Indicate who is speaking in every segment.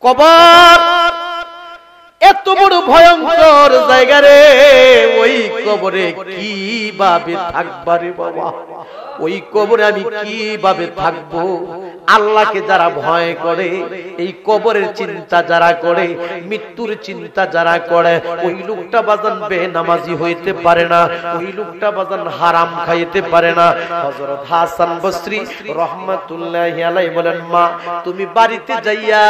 Speaker 1: কবর এত বড় ভয়ঙ্কর জায়গা রে, ওই কবরে কিভাবে থাকবা রে বাবা, ওই কবরে আমি কিভাবে থাকবো? আল্লাহকে যারা ভয় করে, এই কবরের চিন্তা যারা করে, মৃত্যুর চিন্তা যারা করে, ওই লোকটা বাজান বেনামাজি হইতে পারে না, ওই লোকটা বাজান হারাম খাইতে পারে না। হযরত হাসান বসরি রাহমাতুল্লাহি আলাইহি বলেন, মা তুমি বাড়িতে যাইয়া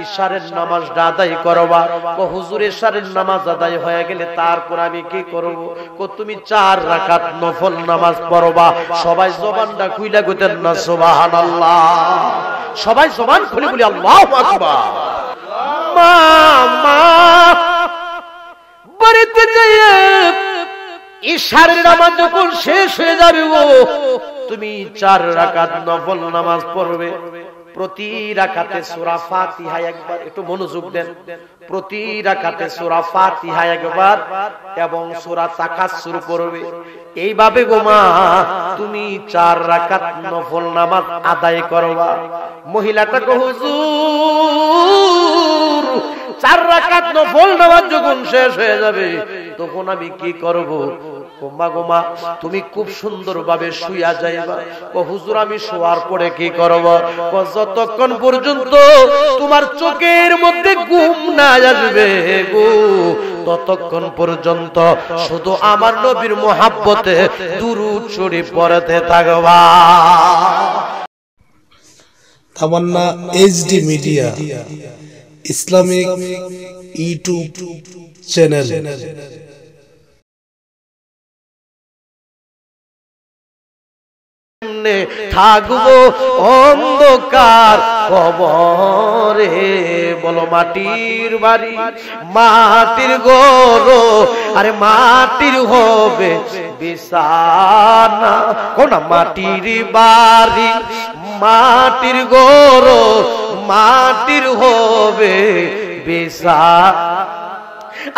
Speaker 1: ইশারের নামাজটা আদায় করবা। কো হুজুর ইশারের নামাজ আদায় হয়ে গেলে তারপর আমি কি করব? কো তুমি 4 রাকাত নফল নামাজ পড়বা। সবাই জবানটা খুইলা কইতেন না সুবহানাল্লাহ, সবাই জবান খুলে বলি আল্লাহু আকবার। মা মা বাড়িতে যাইয়া ইশারের নামাজ যখন শেষ হয়ে যাবে গো, তুমি 4 রাকাত নফল নামাজ পড়বে। প্রতি রাকাতে সূরা ফাতিহা একবার, একটু মনোযোগ দেন, প্রতি রাকাতে সূরা ফাতিহা একবার এবং সূরা তাকাসসুর পড়বে। এইভাবে গো মা তুমি 4 রাকাত নফল নামাজ আদায় করবা। মহিলাটা কো হুজুর 4 রাকাত নফল নামাজ যখন শেষ হয়ে যাবে তখন আমি কি করব? গোমা গোমা তুমি খুব সুন্দরভাবে শুইয়া যাইবা। ও হুজুর আমি শোয়ার পরে কি করব? যতক্ষণ পর্যন্ত তোমার চোখের মধ্যে ঘুম না আসবে গো, ততক্ষণ পর্যন্ত শুধু আমার নবীর মহব্বতে দুরূদ শরীফ পড়তে থাকবা।
Speaker 2: Tamanna HD media Islamic YouTube channel.
Speaker 1: থাকবো অন্ধকার কবরে, বলো মাটির বাড়ি মাটির ঘর, আরে মাটির হবে বিছানা, কোন মাটির বাড়ি মাটির ঘর, মাটির হবে বিছানা।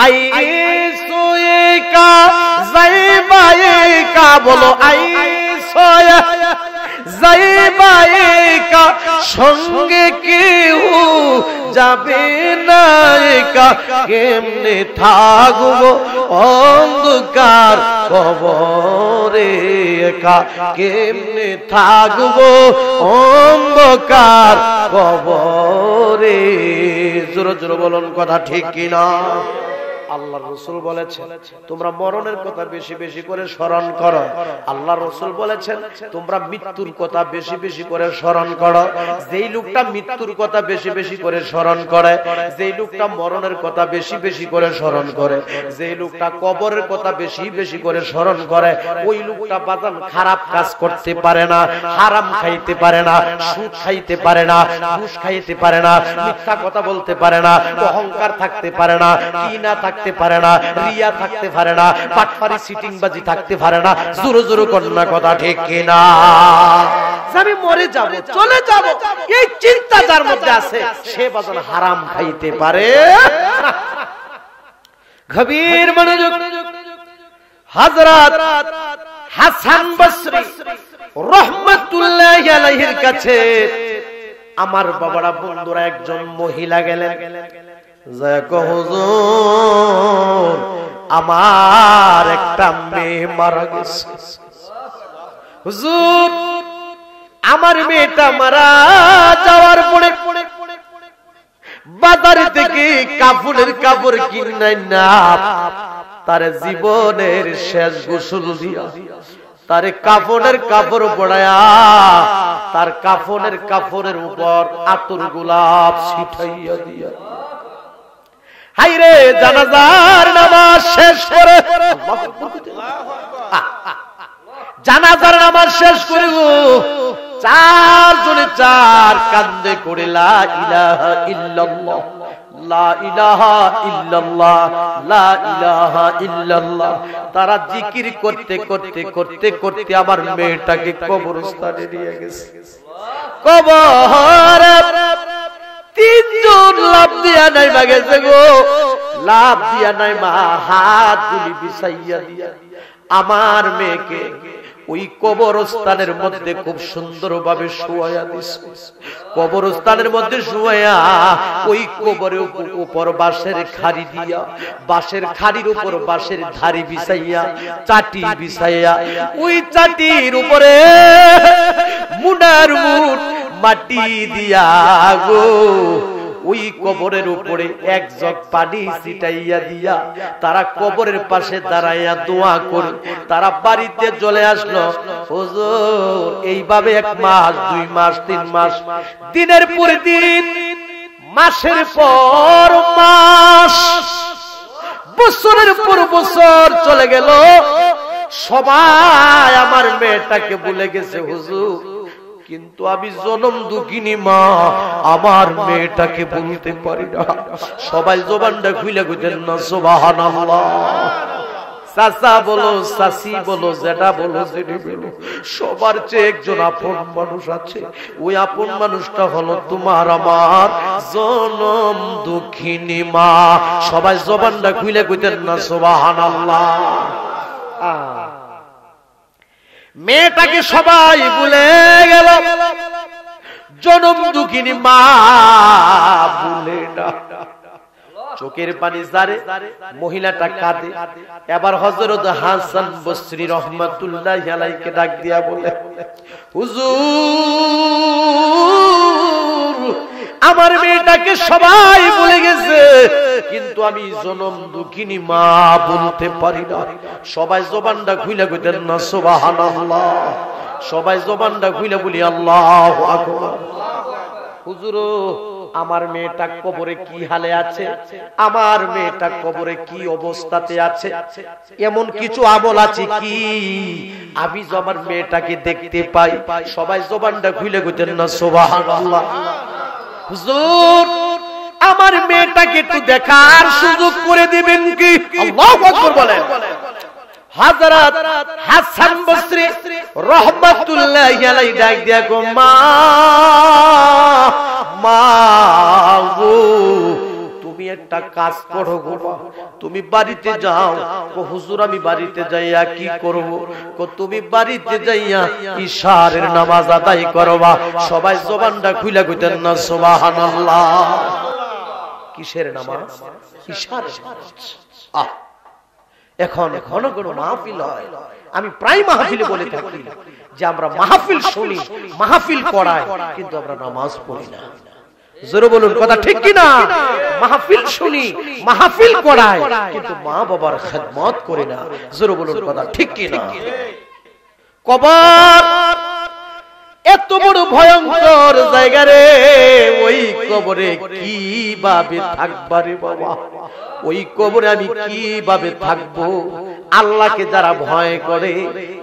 Speaker 1: আই সোয়েকা যাইবায়েকা, বলো আই সোয়া যাইবায়েকা, সঙ্গে কেউ যাবে না একা, কেমনে থাকবো অন্ধকার কবরে একা, কেমনে থাকবো অন্ধকার কবরে। জোরে জোরে বলুন কথা ঠিক কিনা? আল্লাহর রাসূল বলেছেন তোমরা মরণের কথা বেশি বেশি করে স্মরণ করো। আল্লাহর রাসূল বলেছেন তোমরা মৃত্যুর কথা বেশি বেশি করে স্মরণ করো। যেই লোকটা মৃত্যুর কথা বেশি বেশি করে স্মরণ করে, যেই লোকটা মরণের কথা বেশি বেশি করে স্মরণ করে, যেই লোকটা কবরের কথা বেশি বেশি করে স্মরণ করে, ওই লোকটা বাজান খারাপ কাজ করতে পারে না, হারাম খাইতে পারে না, সুদ খাইতে পারে না, ঘুষ খাইতে পারে না, মিথ্যা কথা বলতে পারে না, অহংকার থাকতে পারে না, কিনা থাকতে পারে না, রিয়া থাকতে পারে না, পাটপারি সিটিংবাজি থাকতে পারে না। জোরে জোরে কন্যা কথা ঠিক কিনা? আমি মরে যাব, চলে যাব, এই চিন্তা যার মধ্যে আছে সে বাজান হারাম খাইতে পারে। গভীর মনোযোগ। হযরত হাসান বসরি রাহমাতুল্লাহি আলাইহির কাছে আমার বাবারা বন্ধুরা একজন মহিলা গেলেন, হুজুর আমার একটা মেয়ে মারা গেছে, হুজুর আমার মেয়েটা মারা যাওয়ার পরে বাজার থেকে কাফনের কাপড় কিনাই না তার জীবনের শেষ গোসল দিয়া, তার কাফনের কাপড় পড়ায়া, তার কাফনের কাপড়ের উপর আতর গোলাপ ছিটাইয়া দিয়া, হাইরে জানাজার নামাজ শেষ করে, জানাজার নামাজ শেষ করে চারজনে চার কান্দে করে লা ইলাহা ইল্লাল্লাহ, লা ইলাহা ইল্লাল্লাহ, লা ইলাহা ইল্লাল্লাহ। তারা জিকির করতে করতে করতে করতে আমার মেয়েটাকে কবরস্থানে নিয়ে গেছে। কবরে তিনজন লাভ দিয়া নাই গেছে গো, লাভ দিয়া নাই মা হাত গুলি বিছাইয়া দিয়া আমার মেয়েকে ওই কবরস্থানের মধ্যে খুব সুন্দরভাবে শুয়ায়া দিছে। কবরস্থানের মধ্যে শুয়ায়া ওই কবরের উপর বাঁশের খাড়ি দিয়া, বাঁশের খাড়ির উপর বাঁশের ধারি বিছাইয়া, চাটি বিছাইয়া, ওই চাটির উপরে মুনার মুঠ মাটি দিয়া গো ওই কবরের উপরে এক জগ পানি ছিটাইয়া দিয়া তারা কবরের পাশে দাঁড়াইয়া দোয়া করে তারা বাড়িতে চলে আসলো। হুজুর এইভাবে 1 মাস 2 মাস 3 মাস, দিনের পর দিন, মাসের পর মাস, বছরের পর বছর চলে গেল। সবাই আমার মেয়েটাকে ভুলে গেছে হুজুর, কিন্তু আমি জনম দুঃখিনী মা আমার মেয়েটাকে বলতে পারি না। সবাই জবানটা খুলে কইতেন না সুবহানাল্লাহ। চাচা বলো, চাচি বলো, যেটা বলো, যেটা বলো, সবার চেয়ে একজন আপন মানুষ আছে। ওই আপন মানুষটা হলো তোমার আমার জনম দুঃখিনী মা। সবাই জবানটা খুলে কইতেন না সুবহানাল্লাহ। মেয়েটাকে সবাই ভুলে গেল, জনম দুঃখিনী মা ভুলে না। চোখের পানি জারে, মহিলাটা কাঁদে। এবার হযরত হাসান বসরি রহমাতুল্লাহি আলাইহি ডাক দিয়া বলে, হুজুর আমার মেয়েটাকে সবাই ভুলে গেছে, কিন্তু আমি জনম দুঃখিনী মা বলতে পারি না। সবাই জবানটা খুলে কইতেন না সুবহানাল্লাহ। সবাই জবানটা খুলে বলি আল্লাহু আকবার। হুজুর আমার মেয়েটা কবরে কি হালে আছে, আমার মেয়েটা কবরে কি অবস্থাতে আছে, এমন কিছু আমল আছে কি আমি আমার মেয়েটাকে দেখতে পাই? সবাই জবানটা খুলে কইতেন না সুবহানাল্লাহ। হুজুর আমার মেয়েটাকে একটু দেখার সুযোগ করে দিবেন কি? আল্লাহু আকবার বলেন। হযরত হাসান বসরি রাহমাতুল্লাহি আলাইহি ডাক দিয়া গো মা, মা গো তুমি একটা কাজ করো গো, তুমি বাড়িতে যাও। ও হুজুর আমি বাড়িতে যাইয়া কি করব? কো তুমি বাড়িতে যাইয়া ইশারের নামাজ আদায় করবা। সবাই জবানটা খুলে কইতেন না সুবহানাল্লাহ। কিসের নামাজ? ইশারের নামাজ। এখন ঘন ঘন মাহফিল হয়, আমি প্রায় মাহফিলে বলে থাকি যে আমরা মাহফিল শুনি, মাহফিল পড়াই, কিন্তু আমরা নামাজ পড়ি না। জোরে বলুন কথা ঠিক কি না? মাহফিল শুনি, মাহফিল পড়াই, কিন্তু মা বাবার খেদমত করি না। জোরে বলুন কথা ঠিক কি না? কবর এত বড় ভয়ঙ্কর জায়গা রে, ওই কবরে কিভাবে থাকবা রে বাবা? ওই কবরে আমি কিভাবে থাকবো? আল্লাহকে যারা ভয় করে,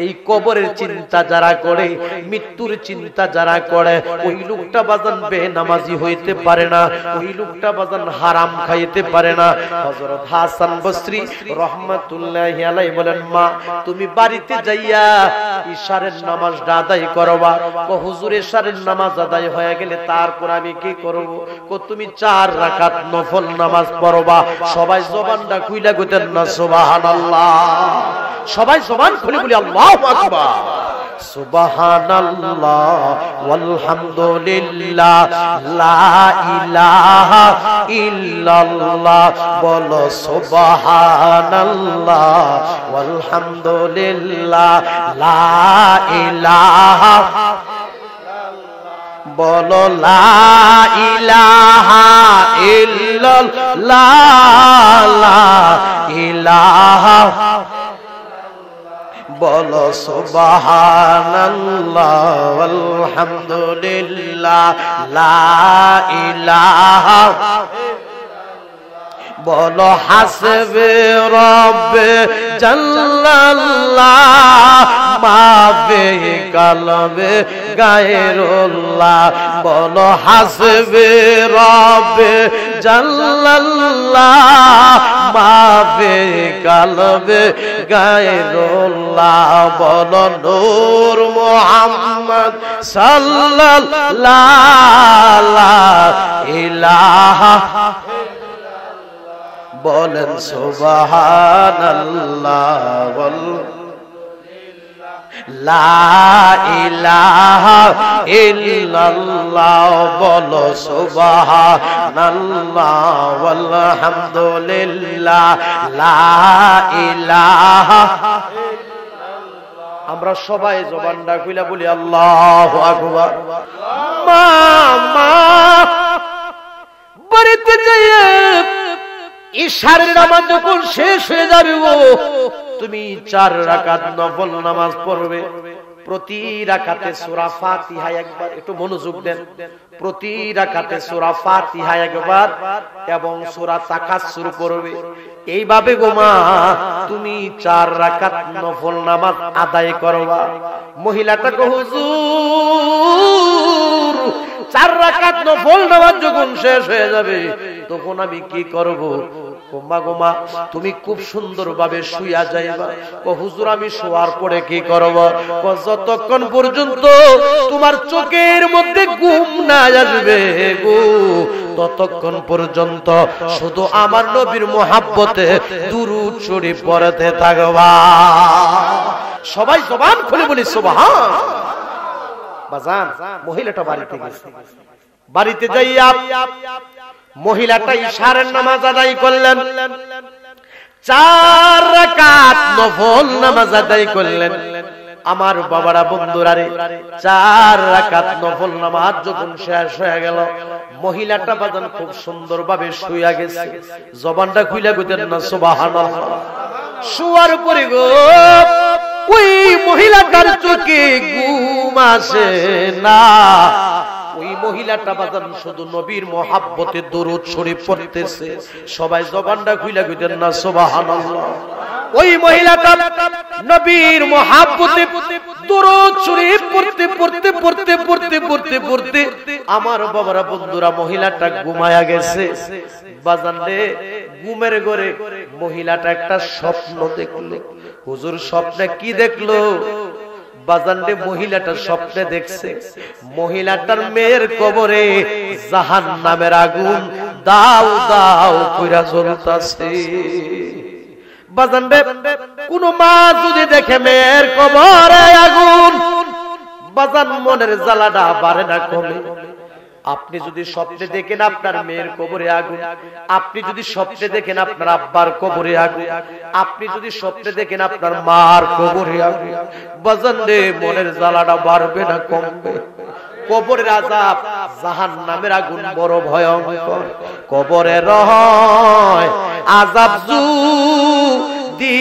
Speaker 1: এই কবরের চিন্তা যারা করে, মৃত্যুর চিন্তা যারা করে, ওই লোকটা বাজান বেনামাজি হইতে পারে না, ওই লোকটা বাজান হারাম খাইতে পারে না। হযরত হাসান বসরি রাহমাতুল্লাহি আলাইহি বলেন, মা তুমি বাড়িতে যাইয়া ইশারের নামাজটা আদায় করবা। ও হুজুর ইশারের নামাজ আদায় হয়ে গেলে তারপর আমি কি করব? কো তুমি 4 রাকাত নফল নামাজ পড়বা। সবাই জবানটা খুইলা কইতেন না সুবহানাল্লাহ। সবাই জবান খুলে বলি আল্লাহু আকবার। সুবহানাল্লাহ ওয়ালহামদুলিল্লাহ লা ইলাহা ইল্লাল্লাহ। বলো সুবহানাল্লাহ ওয়ালহামদুলিল্লাহ লা ইলাহা, বলো লা ইলাহা ইল্লাল্লাহ লা ইলাহা, বলো সুবহানাল্লাহ ওয়ালহামদুলিল্লাহ লা ইলাহা, বলো হাসবে রব্বে জাল্লাল্লাহ মাবে কালবে গায়রুল্লাহ। বলো হাসবে রব্বে জাল্লাল্লাহ মাবে কালবে গায়রুল্লাহ। বলো নূর মুহাম্মদ সাল্লাল্লাহু ইলাহা, বলেন সুবহানাল্লাহ লা ইলাহা ইল্লাল্লাহ বলো সুবহানাল্লাহ আলহামদুলিল্লাহ লা ইলাহা। আমরা সবাই জবানটা খুলে বলি আল্লাহু আকবার। মা মা বাড়িতে যাইয়ে ইশার নামাজ যখন শেষ হয়ে যাবে তুমি 4 রাকাত নফল নামাজ পড়বে। প্রতি রাকাতে সূরা ফাতিহা একবার, একটু মনোযোগ দেন, প্রতি রাকাতে সূরা ফাতিহা একবার এবং সূরা তাকাসসুর পড়বে। এইভাবে গো মা তুমি 4 রাকাত নফল নামাজ আদায় করবা। মহিলাটা কো হুজুর 4 রাকাত নফল নামাজ যখন শেষ হয়ে যাবে তখন আমি কি করব? গোমা গোমা তুমি খুব সুন্দর ভাবে শুইয়া যাইবা। ও হুজুর আমি শোয়ার পরে কি করব? যতক্ষণ পর্যন্ত তোমার চোখের মধ্যে ঘুম না আসবে গো ততক্ষণ পর্যন্ত শুধু আমার নবীর মুহাব্বতে দুরূদ শরীফ পড়তে থাকবা। সবাই জবান খুলে বলি সুবহান। বাজান মহিলাটা বাড়িতে গেছে, বাড়িতে যাইয়া মহিলাটা ইশারের নামাজ আদায় করলেন, 4 রাকাত নফল নামাজ আদায় করলেন। আমার বাবারা বন্ধুরা রে 4 রাকাত নফল নামাজ যখন শেষ হয়ে গেল মহিলাটা বাজান খুব সুন্দর ভাবে শুইয়া গেছে। জবানটা খুইলা কইতেন না সুবহানাল্লাহ। শুয়ার পরে গো ওই মহিলাটার চোখে ঘুম আসে না। ওই মহিলাটা বাজান শুধু নবীর মুহাব্বতে দরুদ শরীফ পড়তেছে। সবাই জবানটা খুইলা কইতেন না সুবহানাল্লাহ। ওই মহিলাটা নবীর মুহাব্বতে দরুদ শরীফ পড়তে পড়তে পড়তে পড়তে পড়তে পড়তে আমার বাবারা বন্ধুরা মহিলাটা ঘুমায়া গেছে। বাজান রে ঘুমের ঘরে মহিলাটা একটা স্বপ্ন দেখলো। হুজুর স্বপ্নে কি দেখলো? বাজানরে মহিলাটার স্বপ্নে দেখছে মহিলাটার মেয়ের কবরে জাহান্নামের আগুন দাউ দাউ কইরা জ্বলতাছে। বাজানরে কোন মা যদি দেখে মেয়ের কবরে আগুন, বাজান মনের জ্বালাটা বাড়ে না কমে? আপনি যদি স্বপ্নে দেখেন আপনার মেয়ের কবরে আগুন, আপনি যদি স্বপ্নে দেখেন আপনার আব্বার কবরে আগুন, আপনি যদি স্বপ্নে দেখেন আপনার মার কবরে আগুন, বাজান রে মনের জ্বালাটা বাড়বে না কমবে? কবরের আযাব জাহান্নামের আগুন বড় ভয়ঙ্কর। কবরের আযাব যদি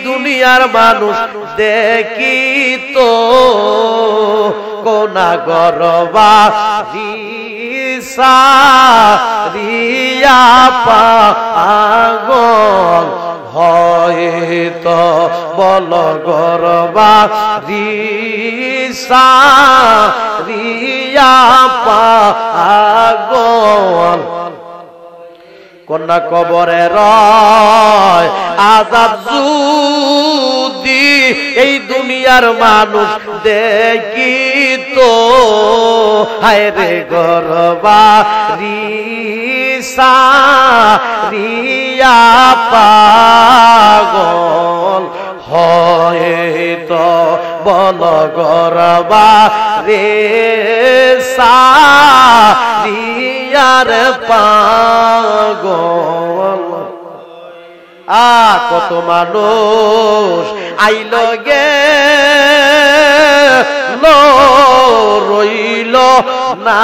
Speaker 1: দুনিয়ার মানুষ দেখিত কোনা গরবা রিয়া পাগল হয়তো বল গরবা রিয়া পাগল। কন্যা কবরে রয় আযাব যদি এই দুনিয়ার মানুষ দেখিত, হায় রে গরবা রিয়া পাগল হয়তো বল গরবা রে রিয়ার পাগল। কত মানুষ আইল গে রইল না,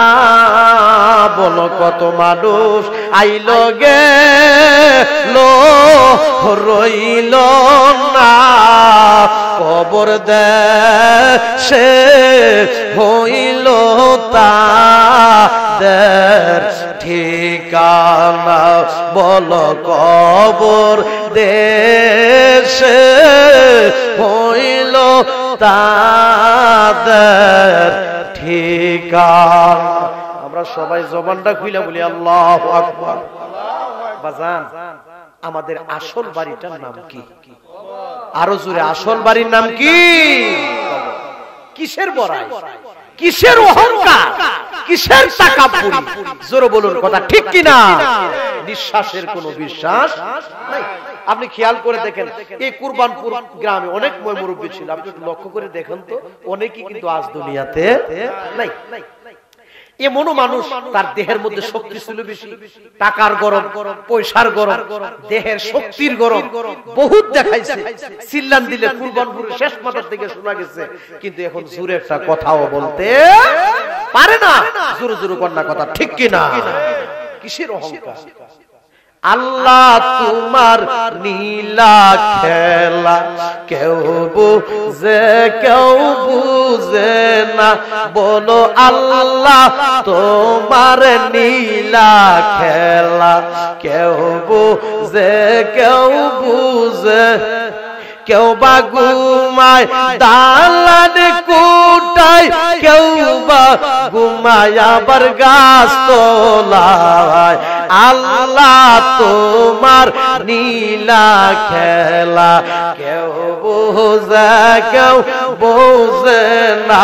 Speaker 1: বলো কত মানুষ আইল গে রইল না। কবর দেশে হইল তাদের ঠিকানা, বল কবর দেশে হইল তাদের ঠিকানা। আমরা সবাই জবানটা খুইলা বলি আল্লাহু আকবার। বাজান আমাদের আসল বাড়িটার নাম কি? আরো জোরে, আসল বাড়ির নাম কি? কিসের বড়াই, কিসের অহংকার? কিসের তাকাব্বুরি? জোরে বলুন কথা ঠিক কি না? নিঃশ্বাসের কোনো বিশ্বাস নাই। আপনি খেয়াল করে দেখেন, এই কুরবানপুর গ্রামে অনেক মুরব্বী ছিল, আপনি একটু লক্ষ্য করে দেখেন তো, অনেকেই কিন্তু আজ দুনিয়াতে নাই। এমনও মানুষ তার দেহের মধ্যে শক্তি ছিল বেশি, টাকার গরম, পয়সার গরম, দেহের শক্তির গরম বহুত দেখাইছে, চিল্লান দিলে কুরবানপুরের শেষ মাথার থেকে শোনা গেছে, কিন্তু এখন জোরে একটা কথাও বলতে পারে না। জোরে জোরে কন্যা কথা ঠিক কি না? কিসের অহংকার? আল্লাহ তোমার নীলা খেলা কেউ বুঝে কেউ বুঝে না, বলো আল্লাহ তোমার নীলা খেলা কেউ বুঝে কেউ বুঝে। কেউ বা ঘুমায় দালান কোঠায়, কেউ বা ঘুমায় আবার গাছ তলায়। আল্লাহ তোমার নীলা খেলা কেউ বোঝে কেউ বোঝে না,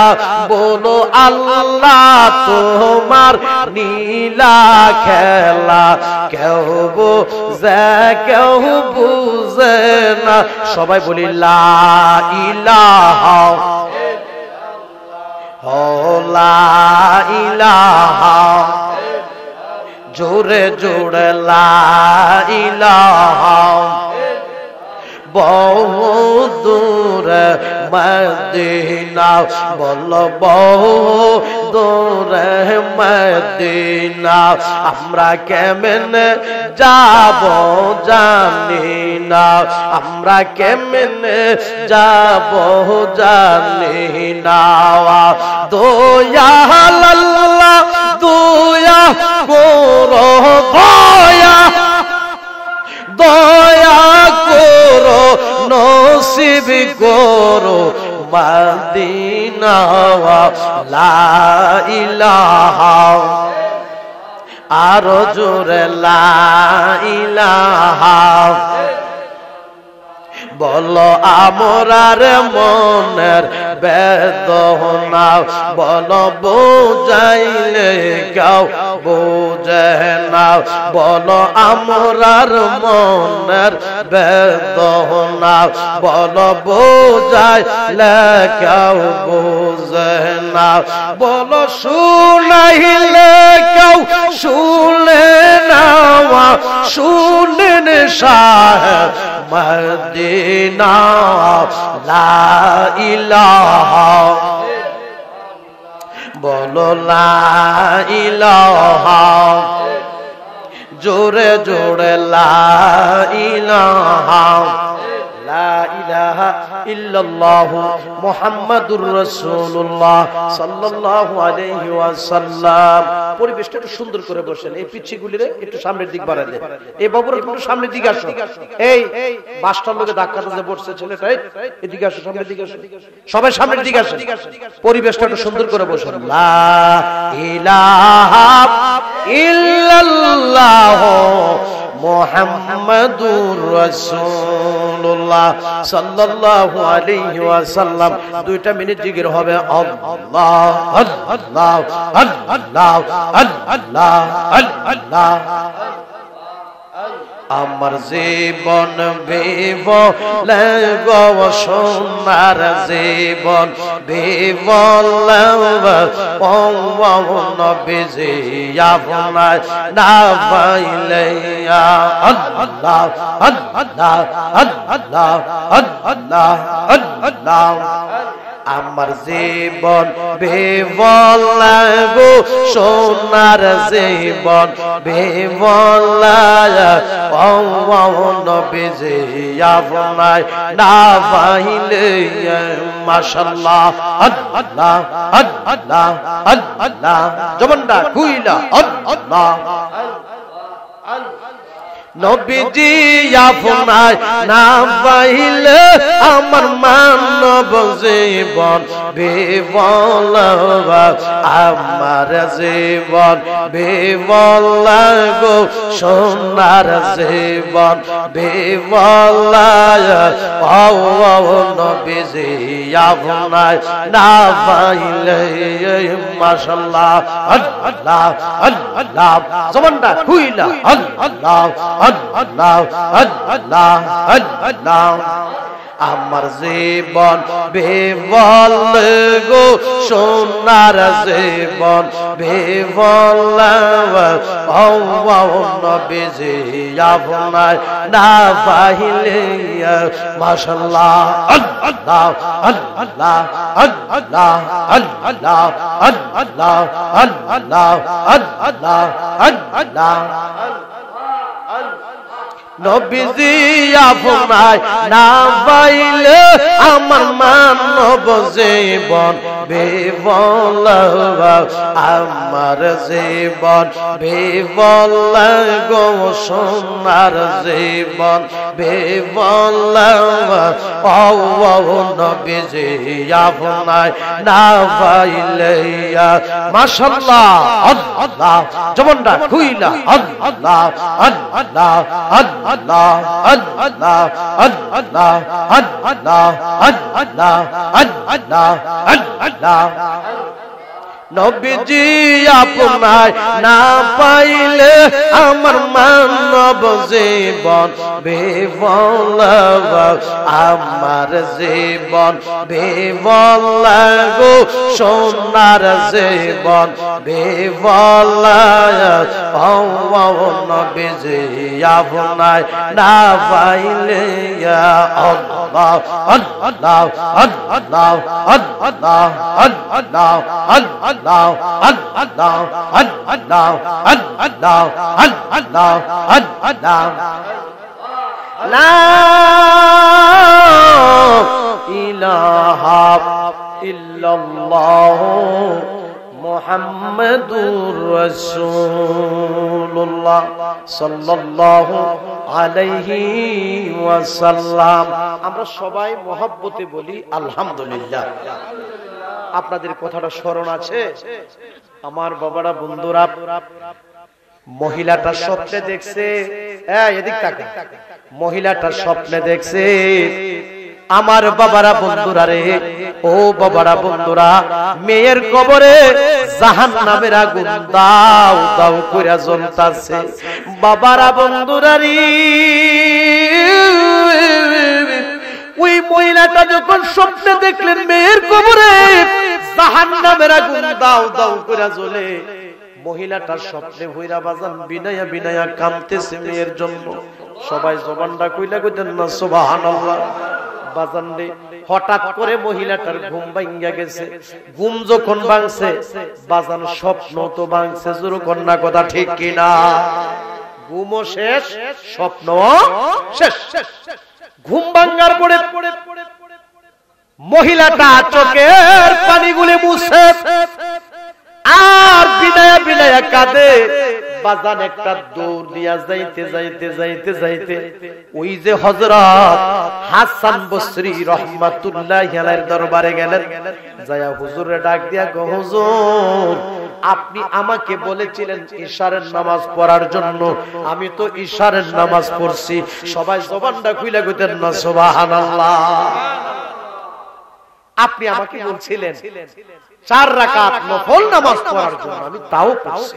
Speaker 1: বলো আল্লাহ তোমার নীলা খেলা কেউ বোঝে কেউ বুঝে না। সবাই বলি লা ইলাহা লা ইলাহা, জোরে জোরে লা ইলাহা। বহু দূরে মদিনা, বল বহু দূরে মদিনা, আমরা কেমনে যাব জানি না, আমরা কেমনে যাব জানি না। দয়া আল্লাহ দয়া করো, দয়া দয়া করো, নসিব করো মদিনা। লা ইলাহা, আরো জোরে লা ইলাহা। বলো আমরার মনের বেদনা, বলো বুঝাইলে কেউ বুঝে না, বলো আমরার মনের বেদনা, বলো বুঝাইলে কেউ বুঝে না, বলো শুনাইলে কেউ শুনে না, শুনেন সাহেব মদিনা। লা ইলাহা, বলো লা ইলাহা, জোরে জোরে লা ইলাহা। লা ইলাহা ইল্লাল্লাহু মুহাম্মাদুর রাসূলুল্লাহ সাল্লাল্লাহু আলাইহি ওয়াসাল্লাম। পরিবেশটা একটু সুন্দর করে বসেন, এই পিচ্ছিগুলিরে একটু সামনের দিক বাড়ায় দেন। এই বাবুরা একটু সামনের দিকে আসো, এই বাসটার লোকে ধাক্কাতে যে বসছে ছেলেটা, এদিকে আসো, সামনের দিকে আসো, সবাই সামনের দিকে আসো, পরিবেশটা একটু সুন্দর করে বসেন। লা ইলাহা ইল্লাল্লাহু মুহাম্মাদুর রাসূলুল্লাহ সাল্লাল্লাহু আলাইহি ওয়াসাল্লাম। 2টা মিনিট জিকির হবে আল্লাহ আল্লাহ আল্লাহ আল্লাহ আল্লাহ। আমার জীবন বিবল গো সোনার জীবন বিবল নবীজি আপনার না পাইলে আল্লাহ আল্লাহ আল্লাহ আল্লাহ আল্লাহ। আমার জীবন বিবল গো সোনার জীবন বিবল নবীজি আপনার না পাইলে মাশাআল্লাহ আল্লাহ আল্লাহ আল্লাহ। জবানটা খুইলা আল্লাহ। নবীজি আপনার না পাইলে আমার মানব জীবন বিফল, আমার জীবন বিফল গো, সোনার জীবন বিফল। নবীজি আপনার না পাইলে মাশাআল্লাহ আল্লাহ আল্লাহ জবানটা খুইলা আল্লাহ আল্লাহ আল্লাহ আল্লাহ। আমার জীবন বিফল গো, সোনার জীবন বিফল। নবীজি আপনার না পাইলে মাশাআল্লাহ আল্লাহ আল্লাহ আল্লাহ আল্লাহ আল্লাহ আল্লাহ আল্লাহ আল্লাহ। নবীজি আপনার না পাইলে আমার মানব জীবন বিফল, আমার জীবন বিফল গো, সোনার জীবন বিফল। নবীজি আপনার না পাইলে মাশাআল্লাহ আল্লাহ জবানটা খুইলা আল্লাহ আল্লাহ আল্লাহ আল্লাহ আল্লাহ আল্লাহ আল্লাহ আল্লাহ আল্লাহ। নবীজি আপনার না পাইলে আমার মানব জীবন বিফল, আমার জীবন বিফল গো, সোনার জীবন বিফল। নবীজি আপনার না পাইলে আল্লাহ আল্লাহ আল্লাহ আল্লাহ আল্লাহ আল্লাহ Allah Allah Allah Allah Allah Allah La ilaha illallah Muhammadur Rasulullah sallallahu alayhi wasallam। আমরা সবাই মহব্বতে বলি আলহামদুলিল্লাহ। আপনাদের কথাটা স্মরণ আছে? আমার বাবারা বন্ধুরা, মহিলাটা স্বপ্নে দেখছে, এদিক তাকা, মহিলাটা স্বপ্নে দেখছে আমার বাবারা বন্ধুরা রে, ও বাবারা বন্ধুরা, মেয়ের কবরে জাহান্নামের আগুন দাও দাও কইরা জ্বলতাছে। বাবারা বন্ধুরা রে, ওই মহিলাটা যখন স্বপ্নে দেখলেন মেয়ের কবরে জাহান্নামের আগুন দাও দাও কইরা জ্বলে, মহিলাটার স্বপ্নে হইরা বাজান বিনায়া বিনায়া কাঁদতেছে মেয়ের জন্য। সবাই জবানটা কইলা কইতেন না সুবহানাল্লাহ। বাজান রে, হঠাৎ করে মহিলাটার ঘুম ভাঙ্গা গেছে। ঘুম যখন ভাঙছে বাজান স্বপ্ন তো ভাঙছে, জোর কন্যা কথা ঠিক কিনা? ঘুমও শেষ, স্বপ্ন শেষ। ঘুম ভাঙ্গার পরে মহিলাটা চোখের পানিগুলি মুছে আর বিনায়া বিনায়া কাঁদে। বাজান একটা দৌড় দিয়া যাইতে যাইতে যাইতে যাইতে ওই যে হযরত হাসান বসরি রাহমাতুল্লাহি আলাইহির দরবারে গেলেন। যায়া হুজুরে ডাক দিয়া গো, হুজুর আপনি আমাকে বলেছিলেন ইশারের নামাজ পড়ার জন্য, আমি তো ইশারের নামাজ পড়ছি। সবাই জবানটা খুইলা কইতেন না সুবহানাল্লাহ। আপনি আমাকে বলছিলেন 4 রাকাত নফল নামাজ পড়ার জন্য, আমি তাও পড়ছি।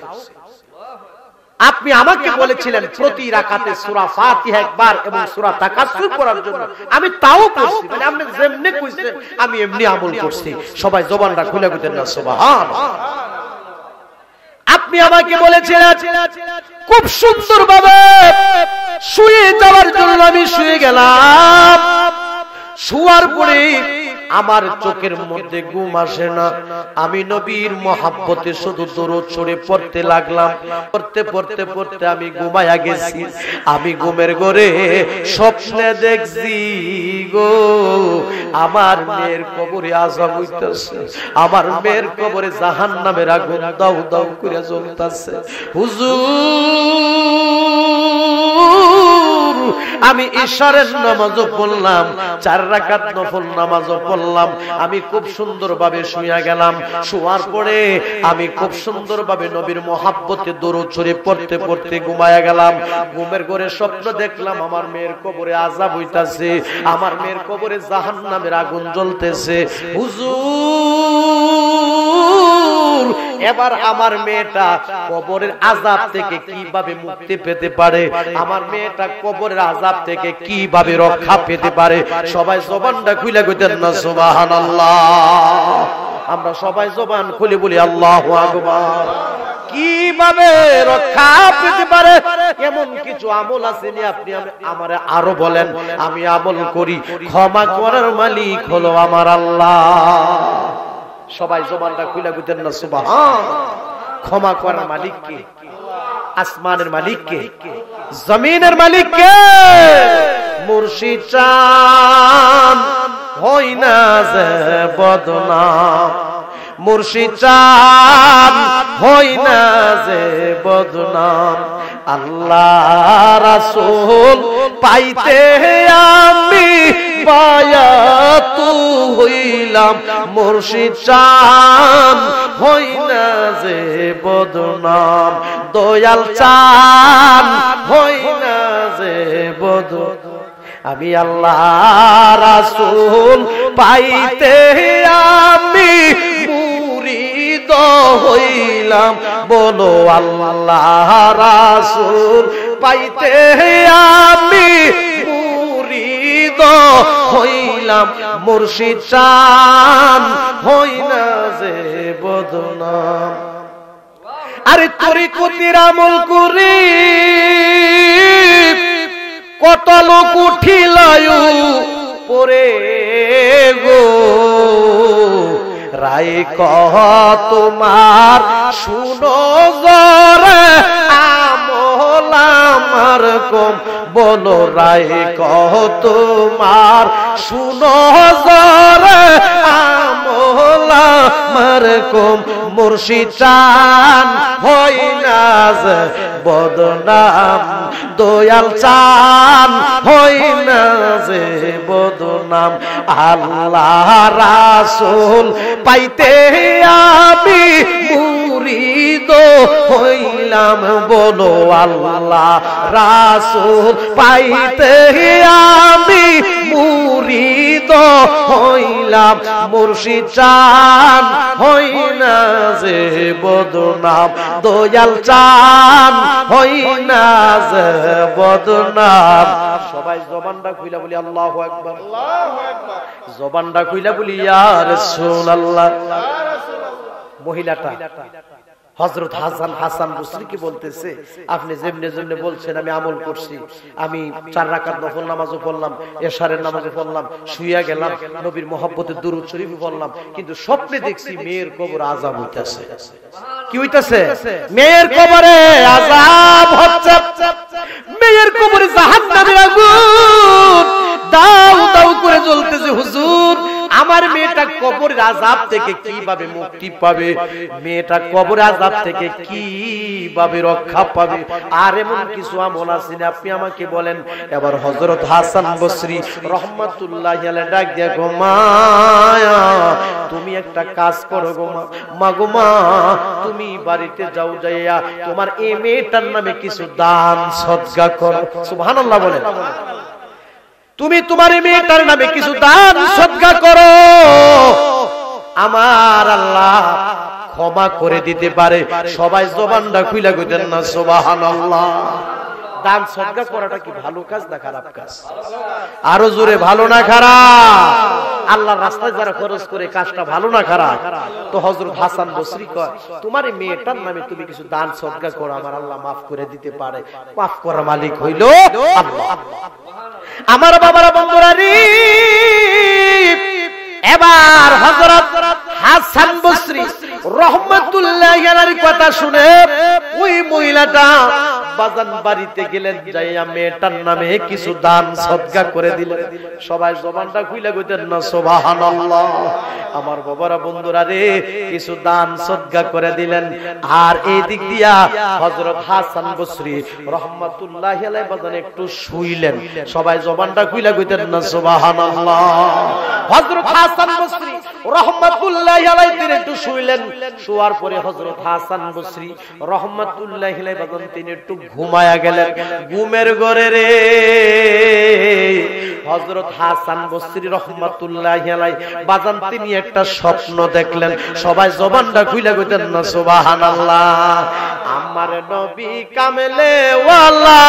Speaker 1: আপনি আমাকে বলেছিলেন প্রতি রাকাতে সূরা ফাতিহা একবার এবং সূরা তাকাসসুর পড়ার জন্য, আমি তাও পড়ছি। মানে আপনি যেমনি কইছেন আমি এমনি আমল করছি। সবাই জবানটা খুলে কইতেন না সুবহানাল্লাহ। আপনি আমাকে বলেছিলেন খুব সুন্দরভাবে শুয়ে যাওয়ার জন্য, আমি শুয়ে গেলাম। শুয়ার পরে আমার চোখের মধ্যে ঘুম আসে না। আমি নবীর মহব্বতে শুধু দরুদ শরীফ পড়তে লাগলাম। পড়তে পড়তে পড়তে আমি ঘুমায়া গেছি। আমি ঘুমের ঘরে স্বপ্নে দেখছি গো আমার মেয়ের কবরে আযাব হইতাছে, আমার মেয়ের কবরে জাহান্নামের আগুন দাউ দাউ করে জ্বলতাছে। হুজুর আমি ইশারের নামাজও পড়লাম, 4 রাকাত নফল নামাজও পড়লাম। আমি খুব সুন্দরভাবে শুয়ে গেলাম। শোয়ার পরে আমি খুব সুন্দরভাবে নবীর মহব্বতে দরুদ শরীফ পড়তে পড়তে ঘুমায়া গেলাম। ঘুমের ঘরে স্বপ্ন দেখলাম আমার মেয়ের কবরে আযাব হইতাছে, আমার মেয়ের কবরে জাহান্নামের আগুন জ্বলতেছে। হুজুর, এবার আমার মেয়েটা কবরের আযাব থেকে কিভাবে মুক্তি পেতে পারে, আমার মেয়েটা কবরের আযাব থেকে কিভাবে রক্ষা পেতে পারে? সবাই জবানটা খুলে কইতেন না সুবহানাল্লাহ। আমরা সবাই জবান খুলে বলি আল্লাহু আকবার। কিভাবে রক্ষা পেতে পারে এমন কিছু আমল আছে নি? আপনি আমারে আরো বলেন, আমি আমল করি। ক্ষমা করার মালিক হলো আমার আল্লাহ। সবাই জবানটা খুলে কইতেন না সুবহান। ক্ষমা করার মালিক কে? আসমানের মালিক কে? জমিনের মালিক কে? মুর্শিদ চান হই না যে বদনাম, মুর্শিদ চান হই না যে বদনাম। আল্লাহ রাসূল পাইতে আমি বায়াত হইলাম, মুর্শিদ চান হই না যে বদনাম। দয়াল চান হই না যে বদনাম। আমি আল্লাহ রাসূল পাইতে আমি মুরিদ হইলাম। বলো আল্লাহ রাসূল পাইতে আমি মুরিদ হইলাম, মুর্শিদ চান হই না যে বদনাম। আরে তরিকতের আমল করি কত লোক উঠিলায় পরে গো, রায় কহ তোমার শুনো জরে আমল আমার কম। বলো রায় কহ তোমার শুনো জরে আমল আমার কম। মুর্শিদ চান হই না যে বদনাম, দয়াল চান হই না যে বদনাম। আল্লাহ রাসূল পাইতে আমি মুরিদ হইলাম। বলো আল্লাহ রাসূল পাইতে আমি মুরিদ হইলাম, মুর্শিদ চান হই না যে বদনাম। দয়াল চান হই না যে বদনাম। সবাই জবানটা খুইলা বলি আল্লাহু আকবার, আল্লাহু আকবার। জবানটা খুইলা বলি ইয়া রাসূলুল্লাহ। মহিলাটা হযরত হাসান বসরি কি বলতেছে, আপনি যেমনে যেমনে বলছেন আমি আমল করছি। আমি 4 রাকাত নফল নামাজও পড়লাম, এশারের নামাজও পড়লাম, শুইয়া গেলাম, নবীর মহব্বতে দুরূদ শরীফ পড়লাম, কিন্তু স্বপ্নে দেখছি মেয়ের কবরে আযাব হইতাছে। কি হইতাছে? মেয়ের কবরে আযাব হচ্ছে, মেয়ের কবরে জাহান্নামের আগুন দাউ দাউ করে জ্বলতেছে। হুজুর, আমার মেয়েটা কবরের আযাব থেকে কিভাবে মুক্তি পাবে? মেয়েটা কবরের আযাব থেকে কিভাবে রক্ষা পাবে? আর এমন কিছু আমল আছে না, আপনি আমাকে বলেন। এবার হযরত হাসান বসরি রাহমাতুল্লাহি আলাইহি ডাক দিয়া, গো মা, তুমি একটা কাজ করো গো মা, গো মা, তুমি বাড়িতে যাও, যাইয়া তোমার এই মেয়েটার নামে কিছু দান সদকা করো। সুবহানাল্লাহ বলেন। তুমি তোমার মেয়েটার নামে কিছু দান সদকা করো, আমার আল্লাহ ক্ষমা করে দিতে পারে। সবাই জবানটা খুইলা কইতেন না সুবহানাল্লাহ। দান সদকা করাটা কি ভালো কাজ না খারাপ কাজ? আরো জোরে, ভালো না খারাপ? আল্লাহর রাস্তায় যারা খরচ করে কাজটা ভালো না খারাপ? তো হযরত হাসান বসরি কয়, তোমার এই মেয়েটার নামে তুমি কিছু দান সদকা করো, আমার আল্লাহ maaf করে দিতে পারে। maaf করার মালিক হইল আল্লাহ। আমার বাবারা, বন্ধুরা রে, এবার হযরত হাসান বসরি রাহমাতুল্লাহি আলাইহির কথা শুনে ওই মহিলাটা আব্বাজান বাড়িতে গেলেন, যাইয়া মেয়েটার নামে কিছু দান সদকা করে দিলেন। সবাই জবানটা খুলে কইতেন না সুবহানাল্লাহ। আমার বাবারা বন্ধুরা রে, কিছু দান সদকা করে দিলেন। আর এই দিক দিয়া হযরত হাসান বসরি রাহমাতুল্লাহি আলাইহি বাজান একটু শুইলেন। সবাই জবানটা খুলে কইতেন না সুবহানাল্লাহ। হযরত হাসান বসরি রাহমাতুল্লাহি আলাইহি তিনি একটু শুইলেন। শোয়ার পরে হযরত হাসান বসরি রাহমাতুল্লাহি আলাইহি বাজান তিনি একটু ঘুমায়া গেলেন। ঘুমের ঘরে রে হযরত হাসান বসরি রাহমাতুল্লাহি আলাইহি বাজান তিনি একটা স্বপ্ন দেখলেন। সবাই জবানটা খুলে কইতেন না সুবহানাল্লাহ। আমার নবী কামলে ওয়ালা,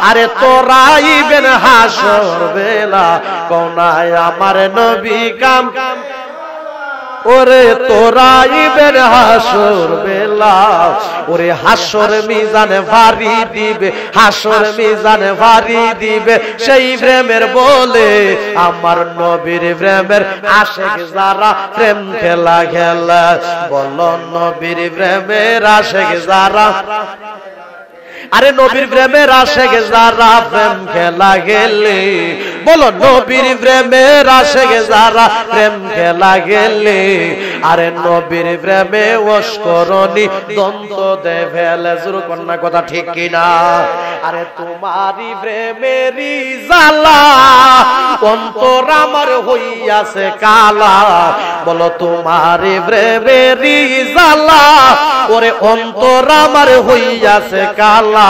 Speaker 1: আরে তোরা ইবেন হাসর বেলা, কোনায় আমার নবী কাম, ওরে তোরা ইবেন হাসর বেলা, ওরে হাসর মিজানে ভারী দিবে, হাসর মিজানে ভারী দিবে সেই প্রেমের বলে, আমার নবীর প্রেমের আশিক যারা প্রেম খেলা খেলা, বলো নবীর প্রেমের আশিক যারা, আরে নবীর প্রেমের আশিক যারা প্রেম খেলা গেলে, বলো নবীর প্রেমের আশিক যারা প্রেম খেলা গেলে, আরে নবীর প্রেমে ওস্করণী দন্ত দে ফেলে। জোরে কন্যা কথা ঠিক কিনা? আরে তোমারই প্রেমেরই জ্বালা অন্তর আমার হইয়াছে কালা, বলো তোমারই প্রেমেরই জ্বালা, ওরে অন্তর আমার হইয়াছে কালা,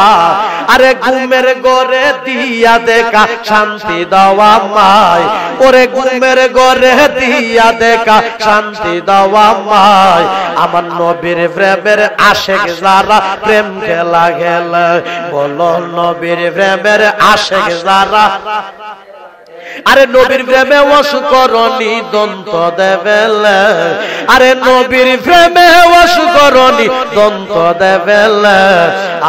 Speaker 1: আরে ঘুমের ঘরে দিয়া দেখা শান্তি দেওয়া মাই, ওরে ঘুমের ঘরে দিয়া দেখা শান্তি দেওয়া মাই, আমার নবীর প্রেমের আশিক যারা প্রেম খেলা খেলে, বলো নবীর প্রেমের আশিক যারা, আরে নবীর প্রেমে ওয়াসুকরণী দন্ত দেবেলে, আরে নবীর প্রেমে ওয়াসুকরণী দন্ত দেবেলে,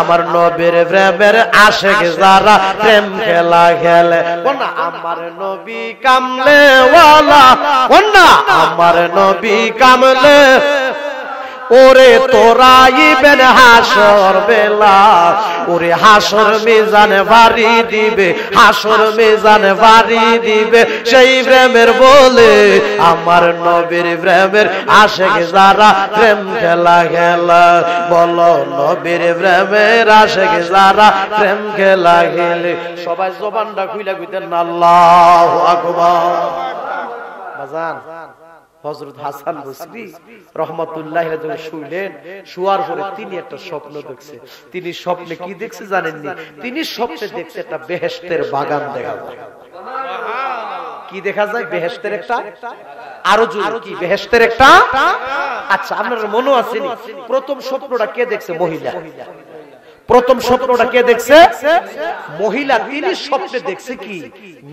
Speaker 1: আমার নবীর প্রেমের আশিক যারা প্রেম খেলা খেলে, কোনা আমার নবী কামলে ওয়ালা, কোনা আমার নবী কামলে, ওরে তোরা ইবেন হাসর বেলা, ওরে হাসর মিজানে ভারী দিবে, হাসর মিজানে ভারী দিবে সেই প্রেমের বলে, আমার নবীর প্রেমের আশিক যারা প্রেম খেলা খেলা, বলো নবীর প্রেমের আশিক যারা প্রেম খেলা খেলে। সবাই জবানটা খুইলা কইতেন না আল্লাহু আকবার। বাজান হযরত হাসান বসরি রাহমাতুল্লাহি আলাইহি শুইলেন। শোয়ার পরে তিনি একটা স্বপ্ন দেখছে। তিনি স্বপ্নে কি দেখছে জানেননি? তিনি স্বপ্নে দেখছে একটা বেহেশতের বাগান দেখা যায়। কি দেখা যায়? বেহেশতের একটা, আরো জোরে কি বেহেশতের একটা। আচ্ছা আপনার মনে আছে নি প্রথম স্বপ্নটা কে দেখছে? মহিলা। প্রথম স্বপ্নটা কে দেখছে? মহিলা। তিনি স্বপ্নে দেখছে কি?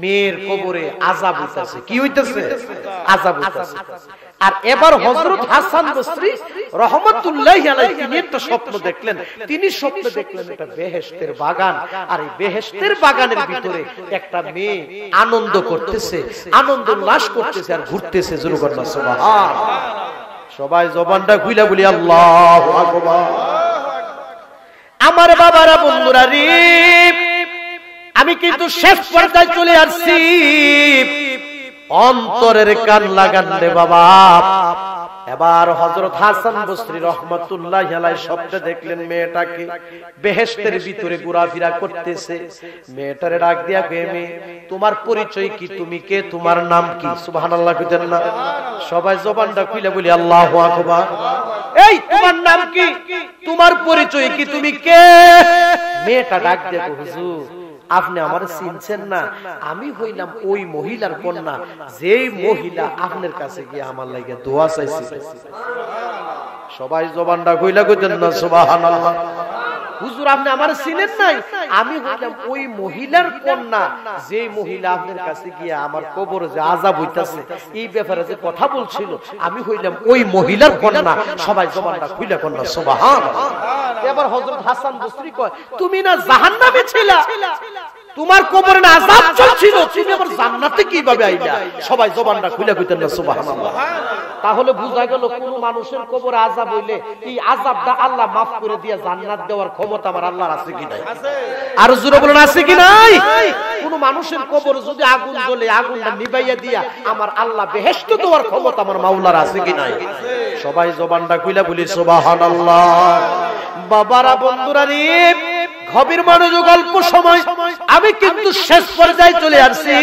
Speaker 1: মেয়ের কবরে আযাব হইতাছে। কি হইতাছে? আযাব হইতাছে। আর এবার হযরত হাসান বসরি রাহমাতুল্লাহি আলাইহি তিনি একটা স্বপ্ন দেখলেন। তিনি স্বপ্নে দেখলেন একটা বেহেশতের বাগান, আর এই বেহেশতের বাগানের ভিতরে একটা মেয়ে আনন্দ করতেছে, আনন্দ উল্লাস করতেছে আর ঘুরতেছে। জোরে বলুন সুবহানাল্লাহ। সবাই জবানটা খুলে বলি আল্লাহু আকবার। আমার বাবারা বন্ধুরা রে, আমি কিন্তু শেষ পর্যায়ে চলে আসছি। অন্তরের কান লাগান রে বাবা। এবার হযরত হাসান বসরি রাহমাতুল্লাহি আলাইহি স্বপ্নে দেখলেন মেয়েটাকে বেহেশতের ভিতরে ঘোরাফেরা করতেছে। মেয়েটারে ডাক দিয়া কয়, মেয়ে তোমার পরিচয় কি? তুমি কে? তোমার নাম কি? সুবহানাল্লাহ কইতেন না? সবাই জবানটা খুলে বলি আল্লাহু আকবার। এই তোমার নাম কি? তোমার পরিচয় কি? তুমি কে? মেয়েটা ডাক দিয়া কয়, হুজুর আপনি আমার চিনছেন না? আমি হইলাম ওই মহিলার কন্যা, যেই মহিলা আপনার কাছে গিয়ে আমার লাগে দোয়া চাইছে। সবাই জবানটা কইলা কইতেন না সুবহানাল্লাহ। হুজুর আপনি আমার চিনেন নাই? আমি হইলাম ওই মহিলার কন্যা, যেই মহিলা আপনার কাছে গিয়ে আমার কবরে যে আযাব হইতাছে এই ব্যাপারে যে কথা বলছিল, আমি হইলাম ওই মহিলার কন্যা। সবাই জবানটা কইলা কন্যা সুবহানাল্লাহ। এবার হযরত হাসান বসরি কয়, তুমি না জাহান্নামে ছিলা? তোমার কবরে আযাব চলছিল, তুমি আবার জান্নাতে কিভাবে আইলা? সবাই জবানটা খুলে কইতেন না সুবহানাল্লাহ। তাহলে বোঝা গেল কোন মানুষের কবরে আযাব হইলে এই আযাবটা আল্লাহ মাফ করে দিয়ে জান্নাত দেওয়ার ক্ষমতা আমার আল্লাহর আছে কি নাই? আর জোরে বলেন আছে কি নাই? কোন মানুষের কবরে যদি আগুন জ্বলে, আগুনটা নিভাইয়া দিয়া আমার আল্লাহ বেহেশত দেওয়ার ক্ষমতা আমার মাওলার আছে কি নাই? সবাই জবানটা খুলে বলি সুবহানাল্লাহ। বাবারা, বন্ধুরা রে, গভীর মনোযোগ, অল্প সময় আমি কিন্তু শেষ পর্যায়ে চলে আসছি।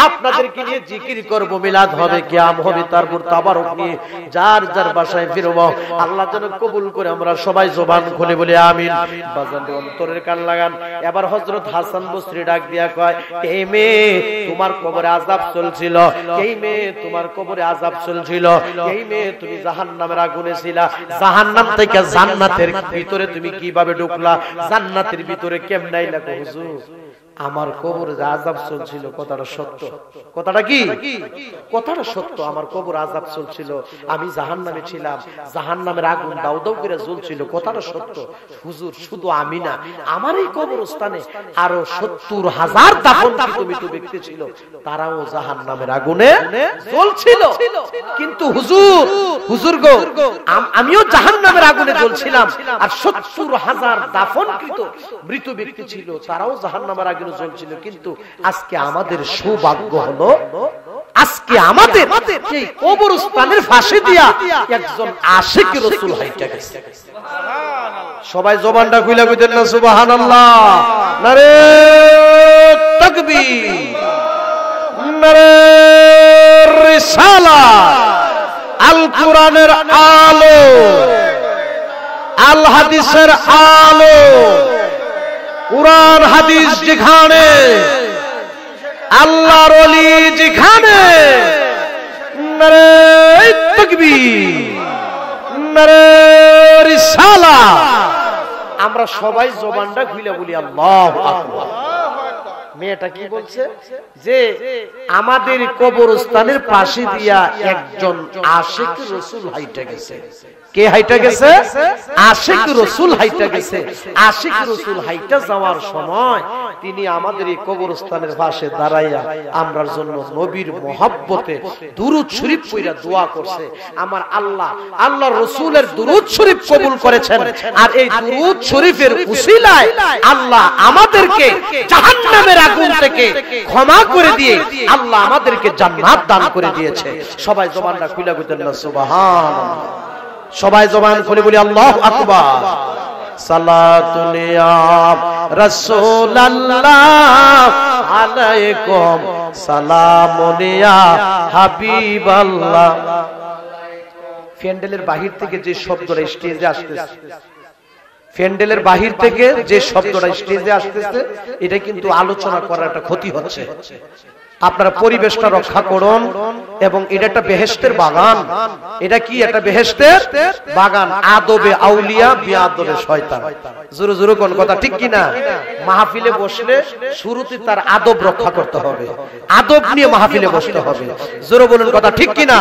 Speaker 1: আপনাদেরকে নিয়ে জিকির করব, মিলাদ হবে, কিয়াম হবে, তারপর তাবারক নিয়ে যার যার বাসায় ফিরব। আল্লাহ যেন কবুল করে আমরা সবাই জবান খুলে বলি আমিন। বাজান অন্তরের কান লাগান। এবার হযরত হাসান বসরি ডাক দিয়া কয়, এই মেয়ে তোমার কবরে আযাব চলছিল, এই মেয়ে তোমার কবরে আযাব চলছিল, এই মেয়ে তুমি জাহান্নামের আগুনে ছিলা, জাহান্নাম থেকে জান্নাতের ভিতরে তুমি কিভাবে ঢুকলা, জান্নাতের ভিতরে কেমনে আইলা? হুজুর, আমার কবরে আযাব চলছিল। কথাটা সত্য। কথাটা কি? কথাটা সত্য। আমার কবরে আযাব চলছিল, আমি জাহান্নামে ছিলাম, জাহান্নামের আগুন দাউ দাউ করে জ্বলছিল। কথাটা সত্য। হুজুর, শুধু আমি না, আমার এই কবরস্থানে আরো ৭০,০০০ দাফনকৃত মৃত ব্যক্তি ছিল, তারাও জাহান্নামের আগুনে জ্বলছিল। কিন্তু হুজুর গো, আমিও জাহান্নামের আগুনে জ্বলছিলাম, আর ৭০,০০০ দাফনকৃত মৃত ব্যক্তি ছিল, তারাও জাহান্নামের আগুনে জ্বলছিল। কিন্তু আজকে আমাদের সৌভাগ্য হলো, আজকে আমাদের এই কবরস্থানের ফাঁসি দিয়া একজন আশিক রাসূল হাইটা গেছে। সবাই জবানটা খুলে কইতেন না সুবহানাল্লাহ। নারে তাকবীর, নারে রিসালাত। আল কোরআনের আলো, আল হাদিসের আলো, কুরআন হাদিস যেখানে, আল্লাহর ওলি যেখানে, নারে তাকবীর, নারে রিসালাত। আমরা সবাই জবানটা খুলে বলি আল্লাহু আকবার। মেয়েটা কি বলছে? যে আমাদের কবরস্থানের পাশে দিয়া একজন আশিক রাসূল হাইটা গেছে। কে হাইটা গেছে? আশিক রাসূল হাইটা গেছে। আশিক রাসূল হাইটা যাওয়ার সময় তিনি আমাদের এই কবরস্থানের পাশে দাঁড়াইয়া আমরার জন্য নবীর মহব্বতে দুরূদ শরীফ পড়া দোয়া করছে। আমার আল্লাহ আল্লাহর রাসূলের দুরূদ শরীফ কবুল করেছেন, আর এই দুরূদ শরীফের উসিলায় আল্লাহ আমাদেরকে জাহান্নামের আগুন থেকে ক্ষমা করে দিয়ে আল্লাহ আমাদেরকে জান্নাত দান করে দিয়েছে। সবাই জবানটা খুলে কইতেন না সুবহানাল্লাহ। সবাই জবান খুলে বলি আল্লাহু আকবার। সালাতুল ইয়া রাসূলুল্লাহ আলাইকুম, সালামুন ইয়া হাবিবাল্লাহ। প্যান্ডেলের বাহির থেকে যে শব্দটা স্টেজে আসতেছে, প্যান্ডেলের বাহির থেকে যে শব্দটা স্টেজে আসতেছে, এটা কিন্তু আলোচনা করার একটা ক্ষতি হচ্ছে। আপনারা পরিবেশটা রক্ষা করুন। এবং এটা একটা বেহেশতের বাগান। এটা কি? একটা বেহেশতের বাগান। আদবে আউলিয়া, বিআদবে শয়তান। জোরে জোরে কোন কথা ঠিক কি না? মাহফিলে বসলে শুরুতে তার আদব রক্ষা করতে হবে, আদব নিয়ে মাহফিলে বসতে হবে। জোরে বলুন কথা ঠিক কি না?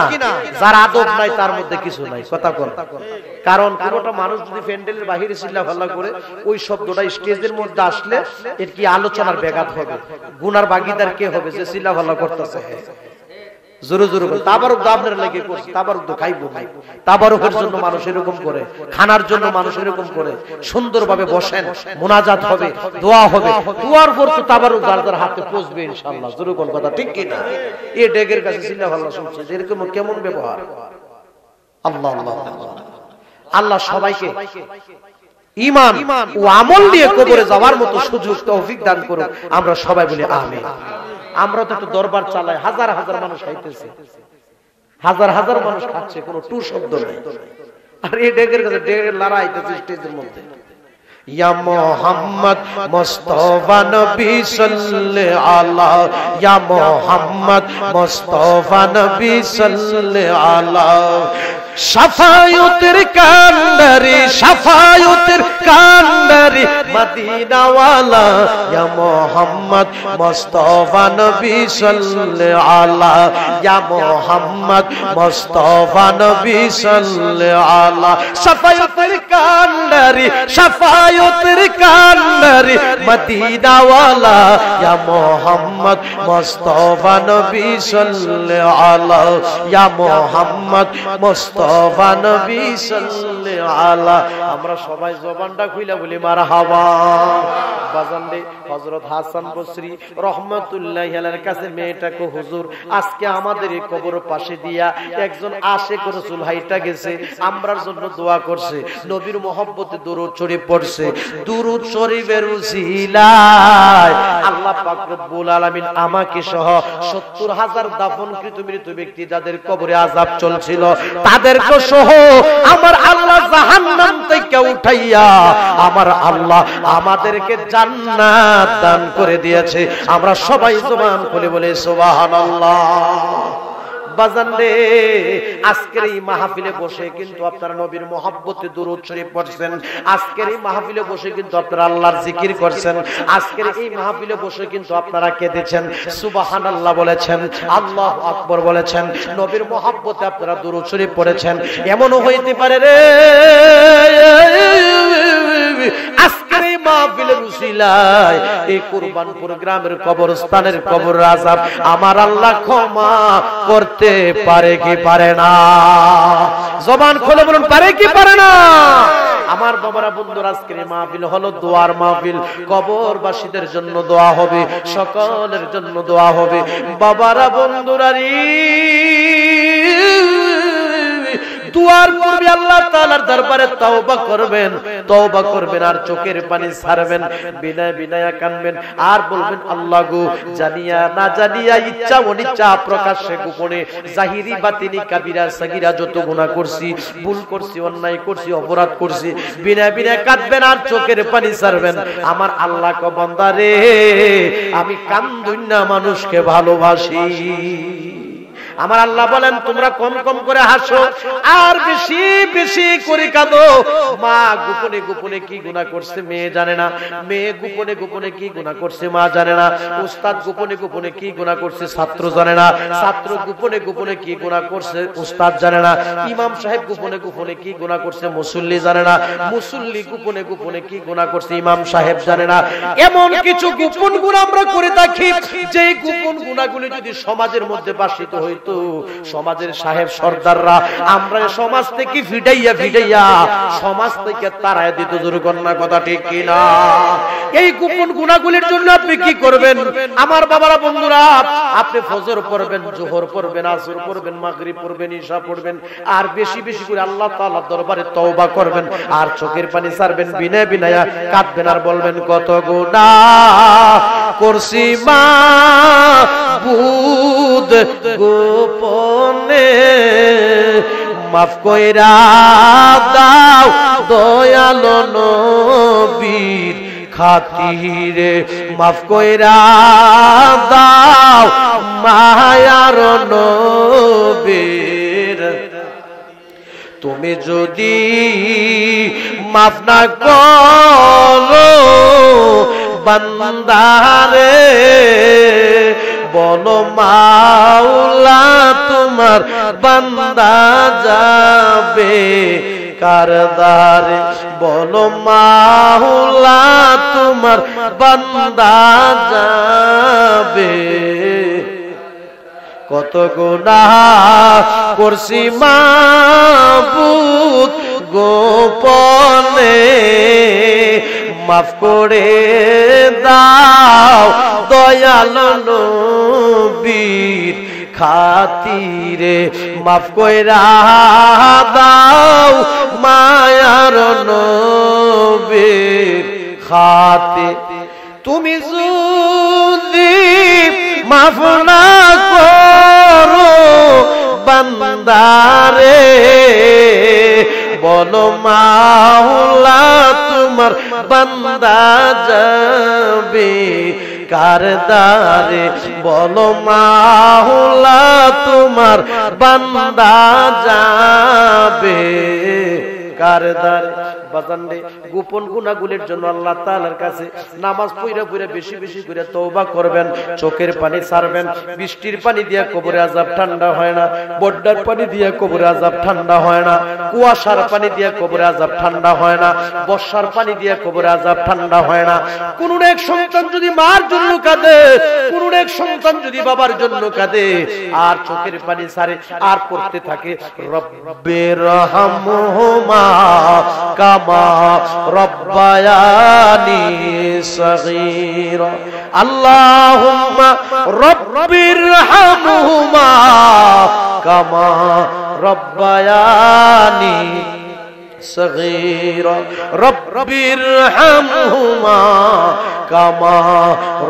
Speaker 1: যার আদব নাই তার মধ্যে কিছু নাই। কথা কোন? কারণ কোনটা মানুষ যদি প্যান্ডেলের বাহিরে চিল্লাফাল্লা করে ওই শব্দটা স্টেজের মধ্যে আসলে এর কি আলোচনার ব্যাঘাত হবে। গুনার ভাগীদার কে হবে? যে চিল্লাফাল্লা করতেছে। জোরে জোরে বল। তাবারুক তো আপনার লাগে করছে, তাবারুক তো খাইবো নাই। তাবারুকের জন্য মানুষ এরকম করে, খানার জন্য মানুষ এরকম করে। সুন্দরভাবে বসেন, মুনাজাত হবে, দোয়া হবে, দোয়ার পর তো তাবারুক যার যার হাতে পৌঁছবে ইনশাআল্লাহ। জোরে কোন কথা ঠিক কি না? এই ডেগের কাছে চিল্লাফাল্লা শুনছে, এরকম কেমন ব্যবহার? আল্লাহ আল্লাহ আল্লাহ সবাইকে ঈমান ও আমল নিয়ে কবরে যাওয়ার মতো সুযোগ তৌফিক দান করুন। আমরা সবাই বলি আমিন। আমরা তো একটু দরবার চালাই, হাজার হাজার মানুষ খাইতেছে, হাজার হাজার মানুষ খাচ্ছে, কোনো টু শব্দ নেই। আর এই ডেগের কাছে ডেগের লড়াইতেছে স্টেজের মধ্যে। ইয়া মুহাম্মদ মুস্তাফা নবী সাল্লাল্লাহু আলা, ইয়া মুহাম্মদ মুস্তাফা নবী সাল্লাল্লাহু আলা। শাফায়াতের কান্ডারি, শাফায়াতের কান্ডারি মদিনাওয়ালা, ইয়া মুহাম্মদ মুস্তাফা নবী সাল্লাল্লাহু আলা, ইয়া মুহাম্মদ মুস্তাফা নবী সাল্লাল্লাহু আলা। শাফায়াতের কান্ডারি, শাফায়াতের হেদায়তের কান্ডারি মদিনা ওয়ালা ইয়া মুহাম্মদ মুস্তাফা নবী সাল্লাল্লাহু আলাইহি ইয়া মুহাম্মদ মুস্তাফা নবী সাল্লাল্লাহু আলাইহি। আমরা সবাই জবানটা খুইলা বলি মারহাবা। বাজান রে, হযরত হাসান বসরি রহমাতুল্লাহি আলাইহির কাছে মেয়েটাকে, হুজুর আজকে আমাদের এই কবর পাশে দিয়া একজন আশিক রাসূল হাইটা গেছে, আমরার জন্য দোয়া করছে, নবীর মহব্বতে দরুদ শরীফ পড়ছে। দরুদ শরীফের উসিলায় আল্লাহ পাক রব্বুল আলামিন আমাকে সহ ৭০,০০০ দাফনকৃত মৃত ব্যক্তি যাদের কবরে আযাব চলছিল তাদেরকে সহ আমার আল্লাহ জাহান্নাম থেকে উঠাইয়া আমার আল্লাহ আমাদেরকে জান্নাত দান করে দিয়েছে। আমরা সবাই জবান খুলে বলে সুবহানাল্লাহ। বাজান রে, আজকের এই মাহফিলে বসে কিন্তু আপনারা নবীর মহব্বতে দরুদ শরীফ পড়ছেন, আজকের এই মাহফিলে বসে কিন্তু আপনারা আল্লাহর জিকির করছেন, আজকের এই মাহফিলে বসে কিন্তু আপনারা কেঁদেছেন, সুবহানাল্লাহ বলেছেন, আল্লাহু আকবার বলেছেন, নবীর মহব্বতে আপনারা দরুদ শরীফ পড়েছেন। এমনও হইতে পারে রে আজকের এই মাহফিলের উসিলায় এই কুরবানপুর গ্রামের কবরস্থানের কবর আযাব আমার আল্লাহ ক্ষমা করতে পারে কি পারে না? জবান খুলে বলুন, পারে কি পারে না? আমার বাবারা বন্ধুরা, আজকের এই মাহফিল হলো দোয়ার মাহফিল। কবরবাসীদের জন্য দোয়া হবে, সকলের জন্য দোয়া হবে। বাবারা বন্ধুরা রে, দুয়ার পূর্বে আল্লাহ তাআলার দরবারে তওবা করবেন, তওবা করবেন আর চোখের পানি ছাড়বেন, বিনয় বিনয় কাঁদবেন আর বলবেন, আল্লাহ গো, জানিয়া না জানিয়া, ইচ্ছা অনিচ্ছা, প্রকাশ্যে গোপনে, জাহিরি বাতিনি, কাবিরা সাগীরা যত গুনাহ করছি, ভুল করছি, অন্যায় করছি, অপরাধ করছি, বিনয় বিনয় কাঁদবেন আর চোখের পানি ছাড়বেন। আমার আল্লাহ কো, বান্দা রে, আমি কান্দুন্না মানুষকে ভালোবাসি। আমার আল্লাহ বলেন, তোমরা কম কম করে হাসো আর বেশি বেশি করে কাঁদো। মা গোপনে গোপনে কি গুনাহ করছে মেয়ে জানে না, মেয়ে গোপনে গোপনে কি গুনাহ করছে মা জানে না, উস্তাদ গোপনে গোপনে কি গুনাহ করছে ছাত্র জানে না, ছাত্র গোপনে গোপনে কি গুনাহ করছে উস্তাদ জানে না, ইমাম সাহেব গোপনে গোপনে কি গুনাহ করছে মুসল্লি জানে না, মুসল্লি গোপনে গোপনে কি গুনাহ করছে ইমাম সাহেব জানে না। এমন কিছু গোপন গুনাহ আমরা করে থাকি, যে গোপন গুনাহগুলি যদি সমাজের মধ্যে বাসিত হইতো, সমাজের সাহেব সর্দাররা আমরা সমাজ থেকে ফিডাইয়া ফিডাইয়া সমাজ থেকে তাড়ায় দিত। দুর্ঘটনা কথা ঠিক কিনা? এই গোপন গুনাহগুলির জন্য আপনি কি করবেন? আমার বাবারা বন্ধুরা, আপনি ফজর পড়বেন, জোহর পড়বেন, আসর পড়বেন, মাগরিব পড়বেন, ইশা পড়বেন আর বেশি বেশি করে আল্লাহ তাআলার দরবারে তওবা করবেন আর চোখের পানি ছাড়বেন, বিনয় বিনয় কাঁদবেন আর বলবেন, কত গুনাহ করছি মা বুদ গোপনে, মাফ কইরা দাও দয়ালো নবীর খাতিরে, মাফ কইরা দাও মায়ার নবীর। তুমি যদি মাফ না করো বান্দারে, বলো মাওলা তোমার বান্দা যাবে কার দ্বারে, বলো মাওলা তোমার বান্দা যাবে। কত গুনাহ করছি মাবুদ গোপনে, মাফ করে দাও দয়ালো নবীর খাতিরে, মাফ কইরা দাও মায়ার নবীর খাতিরে। তুমি যদি মাফ না করো বান্দারে, বলো মাওলা তোমার বান্দা যাবে কার দ্বারে, বলো মাওলা তোমার বান্দা যাবে কার দ্বারে। বাজানরে গোপন গুনাহগুলির জন্য আল্লাহ তাআলার কাছে নামাজ পড়া পড়া বেশি বেশি করে তওবা করবেন, চোখের পানি ছাড়বেন। বৃষ্টির পানি দিয়ে কবরে আযাব ঠান্ডা হয় না, বড্ডার পানি দিয়ে কবরে আযাব ঠান্ডা হয় না, কুয়াশার পানি দিয়ে কবরে আযাব ঠান্ডা হয় না, বর্ষার পানি দিয়ে কবরে আযাব ঠান্ডা হয় না। কোন এক সন্তান যদি মার জন্য কাঁদে, কোন এক সন্তান যদি বাবার জন্য কাঁদে, আর চোখের পানি ছাড়ে আর পড়তে থাকে রব্বিরহামহুমা কামা রব্বায়ানি সগীরা, আল্লাহুম্মা রব্বিরহামহুমা কামা রব্বায়ানি সগীরা, রব্বিরহামহুমা কামা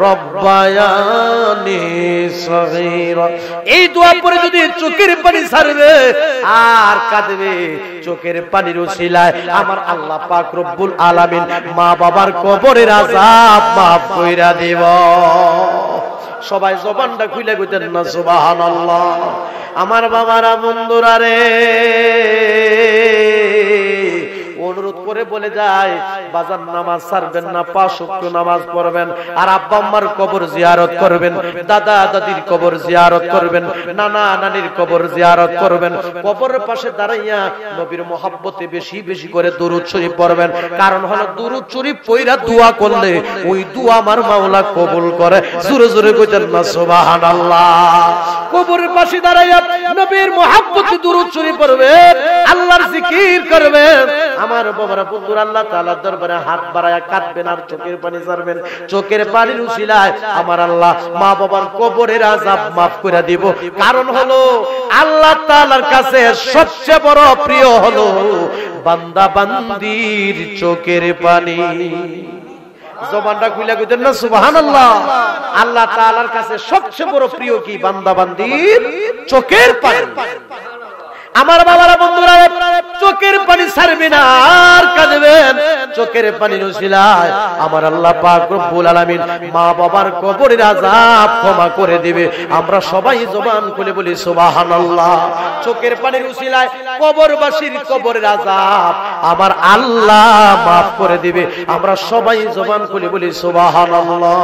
Speaker 1: রব্বায়ানি সগীরা। এই দোয়া পড়ে যদি চোখের পানি ছাড়বে আর কাঁদবে, চোখের পানির উসিলায় আমার আল্লাহ পাক রব্বুল আলামিন মা বাবার কবরের আযাব মাফ কইরা দিব। সবাই জবানটা খুলে কইতেন না সুবহানাল্লাহ। আমার বাবারা বন্ধুরা রে, অনুরোধ করে বলে যায় বাজার নামাজ ছাড়বেন না, 5 ওয়াক্ত নামাজ পড়বেন, আর আব্বা আম্মার কবর জিয়ারত করবেন, দাদা দাদির কবর জিয়ারত করবেন, নানা নানির কবর জিয়ারত করবেন। কবরের পাশে দাঁড়াইয়া নবীর মহব্বতে বেশি বেশি করে দরুদ শরীফ পড়বেন। কারণ হলো দরুদ শরীফ পড়া দোয়া করলে ওই দোয়া আমার মাওলা কবুল করে। জোরে জোরে কইতেন না সুবহানাল্লাহ। কবরের পাশে দাঁড়াইয়া নবীর মহব্বতে দরুদ শরীফ পড়বেন, আল্লাহর জিকির করবেন। আমার বাবারা বন্ধুরা, আল্লাহ তাআলার দরবারে হাত বাড়ায়া কাঁদবেন আর চোখের পানি ছাড়বেন। চোখের পানির উসিলায় আমার আল্লাহ মা বাবার কবরের আযাব মাফ করে দিব। কারণ হলো আল্লাহ তাআলার কাছে সবচেয়ে বড় প্রিয় হলো বান্দা বান্দির চোখের পানি। জবানটা খুলে কইতেন না সুবহানাল্লাহ। আল্লাহ তাআলার কাছে সবচেয়ে বড় প্রিয় কি? বান্দা বান্দির চোখের পানি। আমার বাবারা বন্ধুরা, চোখের পানি ছাড়বেন আর কাঁদবেন, চোখের পানির উসিলায় আমার আল্লাহ পাক রব্বুল আলামিন মা বাবার কবরের আযাব ক্ষমা করে দিবে। আমরা সবাই জবান খুলে বলি সুবহানাল্লাহ। চোখের পানির উসিলায় কবরবাসীর কবরের আযাব আমার আল্লাহ মাফ করে দিবে। আমরা সবাই জবান খুলে বলি সুবহানাল্লাহ।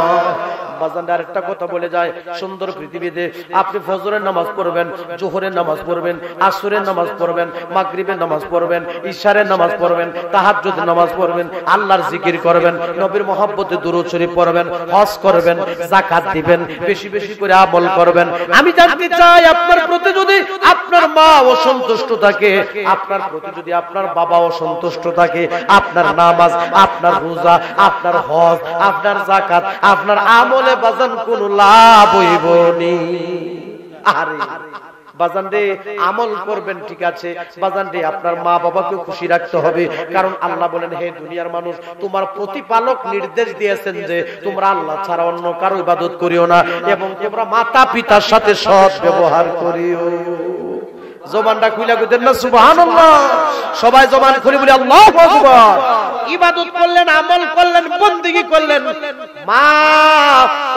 Speaker 1: বাজানটা আরেকটা কথা বলে যায়, সুন্দর পৃথিবীতে আপনি ফজরের নামাজ পড়বেন, জোহরের নামাজ পড়বেন, আসরের নামাজ পড়বেন, মাগরিবের নামাজ পড়বেন, ইশারের নামাজ পড়বেন, তাহাজ্জুদের নামাজ পড়বেন, আল্লাহর জিকির করবেন, নবীর মহব্বতে দুরূদ শরীফ পড়বেন, হজ করবেন, যাকাত দিবেন, বেশি বেশি করে আমল করবেন। আমি জানতে চাই আপনার প্রতি যদি আপনার মা অসন্তুষ্ট থাকে, আপনার প্রতি যদি আপনার বাবা অসন্তুষ্ট থাকে, আপনার নামাজ, আপনার রোজা, আপনার হজ, আপনার যাকাত, আপনার আমল বাজান কোন লাভ হইব নি? আরে বাজান রে, আমল করবেন ঠিক আছে, বাজান রে আপনার মা বাবাকে খুশি রাখতে হবে। কারণ আল্লাহ বলেন, হে দুনিয়ার মানুষ, তোমার প্রতিপালক নির্দেশ দিয়েছেন যে তোমরা আল্লাহ ছাড়া অন্য কারো ইবাদত করিও না এবং তোমরা মাতা পিতার সাথে সৎ ব্যবহার করিও। জবানটা খুলে কইতেন না সুবহানাল্লাহ। সবাই জবান খুলে বলি আল্লাহু আকবার। ইবাদত করলেন, আমল করলেন, বন্দেগী করলেন, মা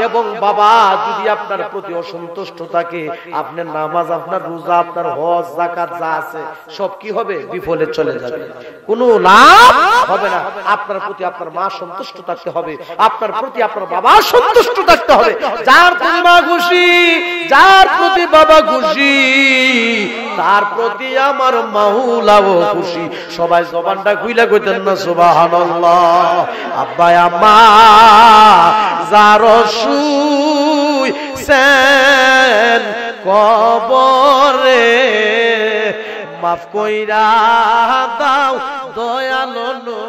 Speaker 1: এবং বাবা যদি আপনার প্রতি অসন্তুষ্ট থাকে, আপনার নামাজ, আপনার রোজা, আপনার হজ, যাকাত যা আছে সব কি হবে? বিফলে চলে যাবে, কোনো লাভ হবে না। আপনার প্রতি আপনার মা সন্তুষ্ট থাকতে হবে, আপনার প্রতি আপনার বাবা সন্তুষ্ট থাকতে হবে। যার প্রতি মা খুশি, যার প্রতি বাবা খুশি, তার প্রতি আমার মাওলাও খুশি। সবাই জবানটা খুইলা কইতেন না সুবহানাল্লাহ। আব্বা আম্মা যার শুইছেন কবরে, মাফ কইরা দাও দয়ালো